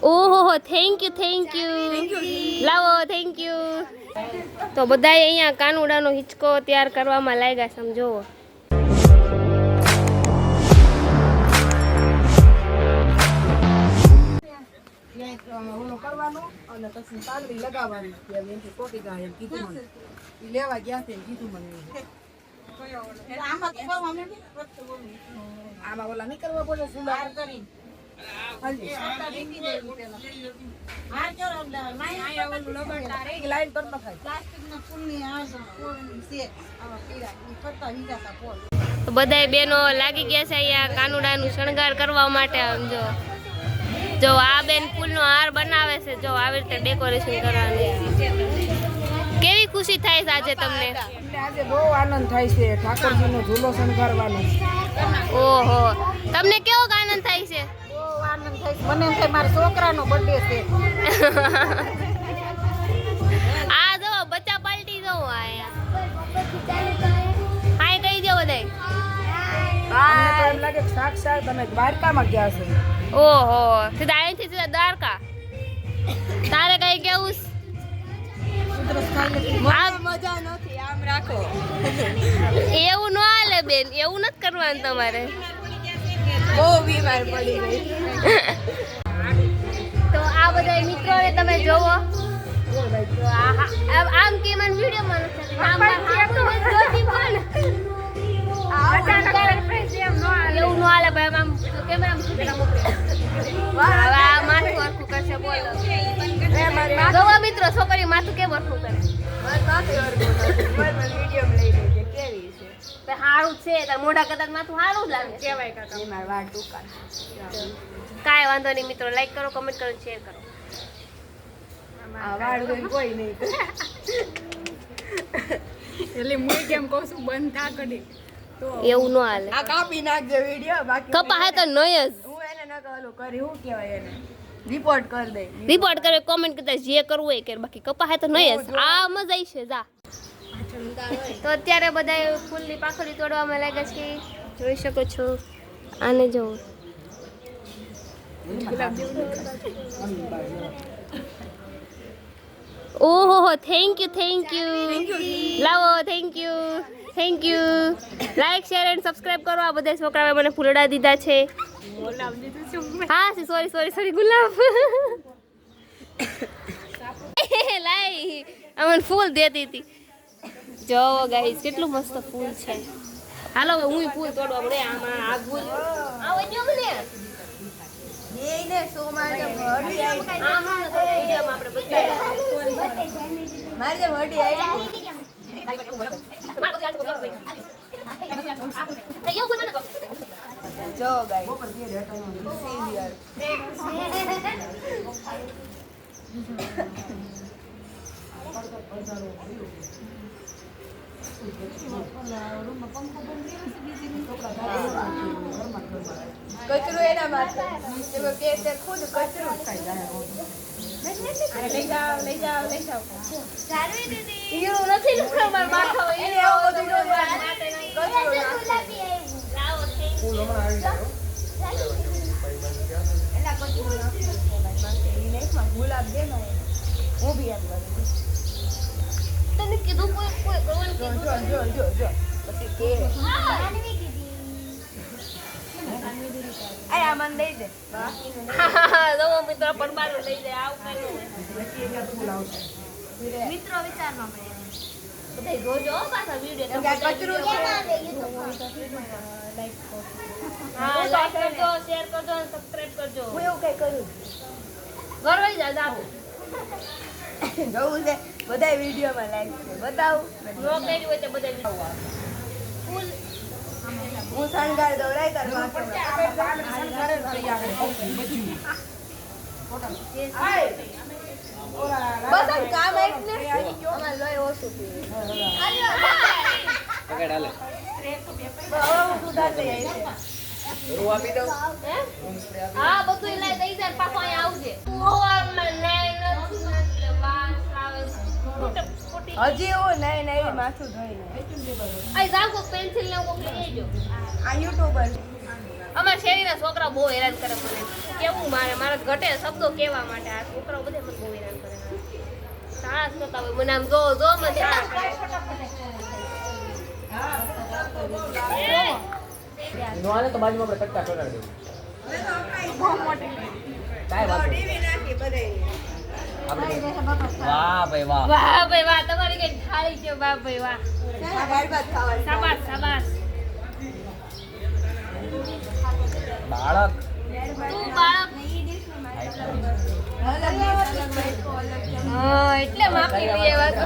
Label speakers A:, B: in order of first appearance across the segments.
A: ઓહો thank you લાવો thank you. તો બધાય અહીંયા કાનુડાનો હિંચકો તૈયાર કરવામાં લાગ્યા સમજો.
B: લેવા ગયા છે કીધું મને આમાં ઓલા નહીં કરવા પડે સુલા કરી
A: બધાય બેનો લાગી ગયા છે અહીંયા કાનુડાનું શણગાર કરવા માટે. સમજો જો આ બેન ફૂલનો હાર બનાવે છે. જો આવી રીતે ડેકોરેશન કરવાની. કેવી ખુશી થાય છે આજે તમને?
B: આજે બહુ આનંદ થાય છે ઠાકોરજીનો ઝૂલો શણગારવાનો.
A: ઓહો તમને કેવો આનંદ થાય છે?
B: બહુ આનંદ થાય છે. મને એમ થાય મારા છોકરાનો બર્થડે છે.
A: આ જો બચ્ચા પાલટી જો આયા હાય કહી દો બધાય.
B: એમ લાગે સાક્ષાત તમે દ્વારકામાં ગયા છો.
A: ઓહો સીધા અહીંથી સીધા દ્વારકા. તારે કઈ કેવું?
B: મજા નથી આમ રાખો.
A: એવું ન હાલે બેન, એવું નથી કરવાનું તમારે.
B: બહુ બીમાર પડી ગઈ.
A: તો આ બધા મિત્રોને તમે જોવો. આમ કે મને વિડિયોમાં એવું ન હાલે ભાઈ. આમ કેમેરા માથું વરખું કરશે. બોલો જોવા મિત્રો છોકરી માથું કેમ વરખું કરે? સારું છે તાર મોઢા કદાચ માથું સારું જ લાગે. કાંઈ વાંધો નહીં મિત્રો. લાઈક કરો, કમેન્ટ કરો, શેર કરો.
B: કોઈ નહીં એટલે હું કેમ કહું છું બંધ થા કરી
A: એવું ન હાલે.
B: આ કાપી નાખજે વિડિયો. બાકી
A: કપા હે તો નય જ.
B: હું એને ન કહું કરી હું કહેવાય એને રિપોર્ટ કરી દે.
A: રિપોર્ટ કરે કોમેન્ટ કરતા જે કરવું હોય કે. બાકી કપા હે તો નય જ. આ મજા આવી છે જા. તો અત્યારે બધા ફૂલની પાખડી તોડવામાં લાગ્યા છે. જોઈ શકો છો. આને જો ઓહો થેન્ક યુ લાવો thank you. Like share and subscribe કરો. આ બધા છોકરાઓએ મને ફૂલડા દીધા છે. હા સોરી ગુલાબ. લાઈ અમને ફૂલ દેતી હતી. જો ગાઈસ કેટલું મસ્ત ફૂલ છે. હાલો હું ફૂલ તોડવા પડે. આમાં આગ ફૂલ આવો જો મને
B: એને સો મારે ભડી આવી.
A: આમાં તો વિડિયોમાં આપણે બતાવ્યા.
B: મારે જે ભડી આવી જો ગાઈ કચરું એના માટે કે તે ખુદ કચરું ખાઈ જાય. લઈ જાઓ
A: હીરો નથી ને ખબર માથા હોય
B: એને આવું બધું ગુલાબ દે ને હું બી એમ કરું.
A: તને કીધું કોઈ કરવાનું
B: જો પછી કે આ મન દઈ દે.
A: દો મિત્રો પરબારો લઈ જાય. આવું કઈ મિત્રો વિચારમાં પડે. બધા જોજો પાછા વિડિયો.
B: કચરું
A: હા લાઈક કરજો, શેર કરજો અને સબસ્ક્રાઇબ કરજો.
B: હું એવું કઈ કરું
A: ગરવાઈ જા જાવ.
B: જોવું છે બધા વિડીયોમાં લાઈક છે બતાવું.
A: નો કર્યું હોય તો બધા ફૂલ
B: હું શણગાર દોરાય તાર બસ આમ કામ એટલે અમાર લોહી ઓછું પીવે.
A: હા બધું લઈ દઈ જાય પાછો અહીંયા આવજે. ઓવરમાં નહીં નથી એટલે વાસ આવે.
B: હજી એવું નહીં માથું ધોઈને
A: અહીં જાવ કોક પેન્સિલ ને કોક લઈ આવજો.
B: આ યુટ્યુબર
A: અમારા શેરીના છોકરા બહુ હેરાન કરે મને. કેવું મારા ઘટે શબ્દો કહેવા માટે આ છોકરાઓ બધે મને બહુ હેરાન કરે. સાસ નતા હોય મને આમ જો મને સાસ કરે.
C: નોને તો બાજુમાં આપણે કટકા ચોટાડી દેવું. કાંઈ વાંધો નહીં. આપણે વાહ ભાઈ વાહ.
A: વાહ ભાઈ વાહ તમારી કઈ થાળી છે. વાહ ભાઈ વાહ. શાબાશ શાબાશ.
C: બાળક
A: તું બાળક. હા એટલે માફી લઈ આવ્યા તો.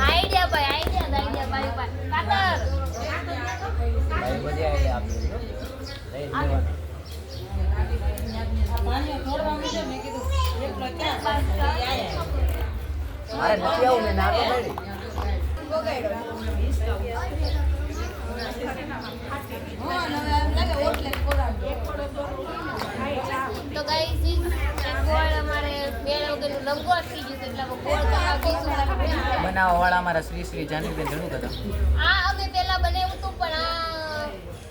A: આઈડિયા ભાઈ ભાઈ કાતર.
C: ભાઈ બધી આઈડિયા આપી દીધો. લઈ લેવાનું. મારે નથી આવું ને ના તો પડી.
A: તો ગાઈસ એક ગોળ અમારે બેળ વગરનું લંગોટ થઈ ગયું છે એટલે હવે ગોળ કરવા ગઈશું.
C: બનાવવા વાળા અમારા શ્રી જાનવીબેન ધણું કદમ.
A: આ અમે પહેલા બનાવ્યું હતું પણ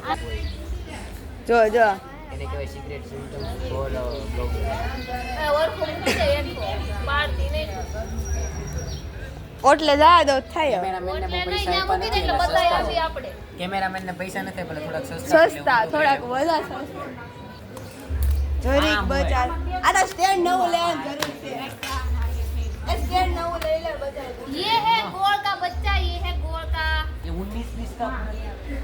A: આ
B: જો
C: એને કહેવાય સિક્રેટ સિમ્ટમ્સ ફોર બ્લોગ.
A: ઓળખો મૂકી દે એઠો પાડતી નહીં.
B: ઓટલે જા દો થાય
C: કેમેરામેનને
A: એટલે
C: બહુ
A: નહીં
C: પૈસા
A: ત્યાં મૂકી દે એટલે
C: આપ્યા નથી એટલે
A: બતાવી
C: સસ્તા
A: આપી
C: છે.
A: આપણે.
C: કેમેરામેનને પૈસા નથી એટલે થોડાક
B: સસ્તા થોડાક વધારે સસ્તા જરીક
C: આમ
B: બચાર આ તો સ્ટેન્ડ નવું લેવાની જરૂર છે એ સ્ટેન્ડ નવું લઈ લે બધા
A: ये है गोल का बच्चा ये है गोल का.
C: ये 19-20 का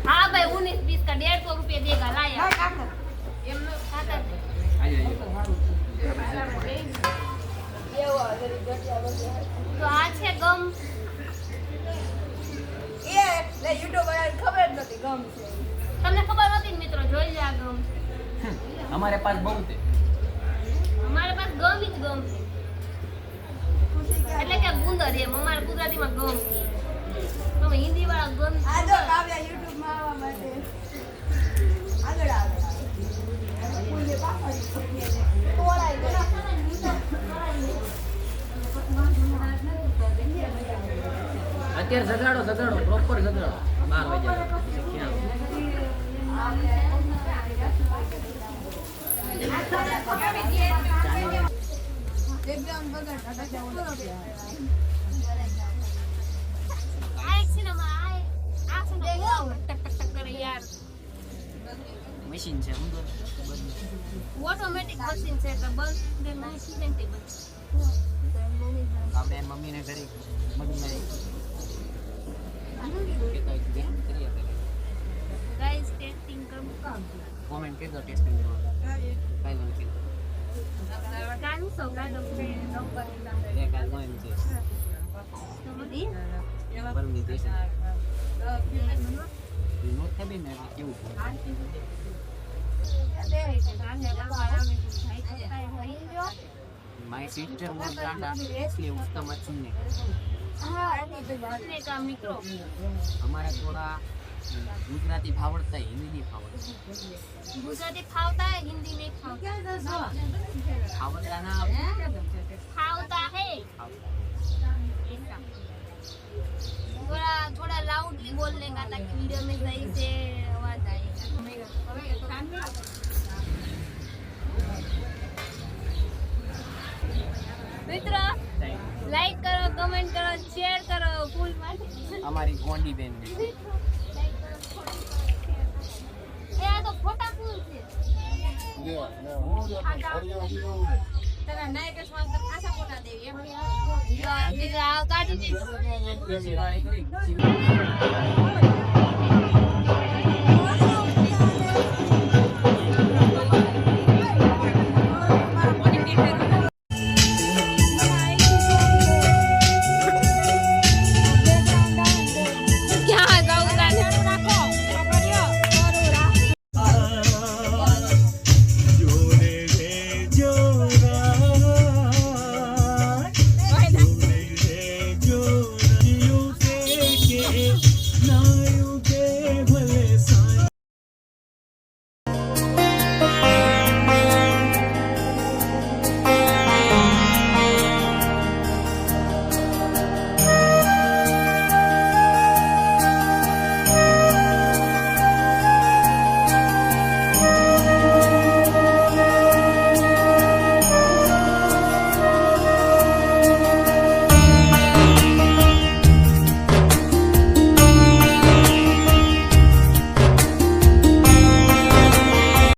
A: हाँ भाई 19-20 का 150 रुपये देगा लाया. खातर. तो आज है गम.
B: એ લે યુટ્યુબ વાળાને ખબર જ નથી ગમ છે
A: તમને ખબર નથી ને મિત્રો જોઈ લે આ ગમ.
C: हमारे पास बहुत है.
A: અમારે પાસે ગમ જ ગમ છે. એટલે કે ગુંદર એમ અમારે ગુજરાતીમાં ગમ છે. તમે હિન્દી વાળા ગમ
B: આ જો કાવ્યા યુટ્યુબ માં આવવા માટે આગળ આવે ફૂલે પાપડી તોડાઈ ગઈ
C: અત્યારે ઝઘડાડો પ્રોપર ઝઘડાડો 12 વાગ્યા
B: એકદમ બગડ
A: આ એક સિનેમા આ શું ટક ટક કરે યાર.
C: મશીન છે અંદર
A: ઓટોમેટિક મશીન છે એટલે બંધ ને નાખી દે ને તે બંધ.
C: આપણે મમ્મીને ઘરે મમ્મીને
A: ગાઈસ ટેસ્ટિંગ કરું.
C: કોમેન્ટ કરી દો ટેસ્ટિંગ કરવા કાઈ નથી
A: કાનું સૌગાત આપણે નંબર
C: એ કાલ કોણ છે
A: સમજી
C: પરમની દેશ રિમોટ થબી ને કેવું माय सिस्टर और ब्रांडा इसलिए उसका मत सुनने
A: का मित्रों
C: हमारा थोड़ा गुजराती फावड़ता है हिंदी नहीं फावड़ता
A: गुजराती फावता है हिंदी नहीं फावता.
C: फावड़ता ना
A: फावता है थोड़ा लाउडली बोलने का ताकि वीडियो में सही से आवाज आएगा. મિત્રો લાઈક કરો કમેન્ટ કરો શેર કરો ફૂલ માટે
C: हमारी गोंडी बहन भी
A: એ આ તો ફોટા ફૂલ છે. તારા નાયક સ્વાલ તો ખાસા ફોટા દેવી એમ આ કાઢી દે.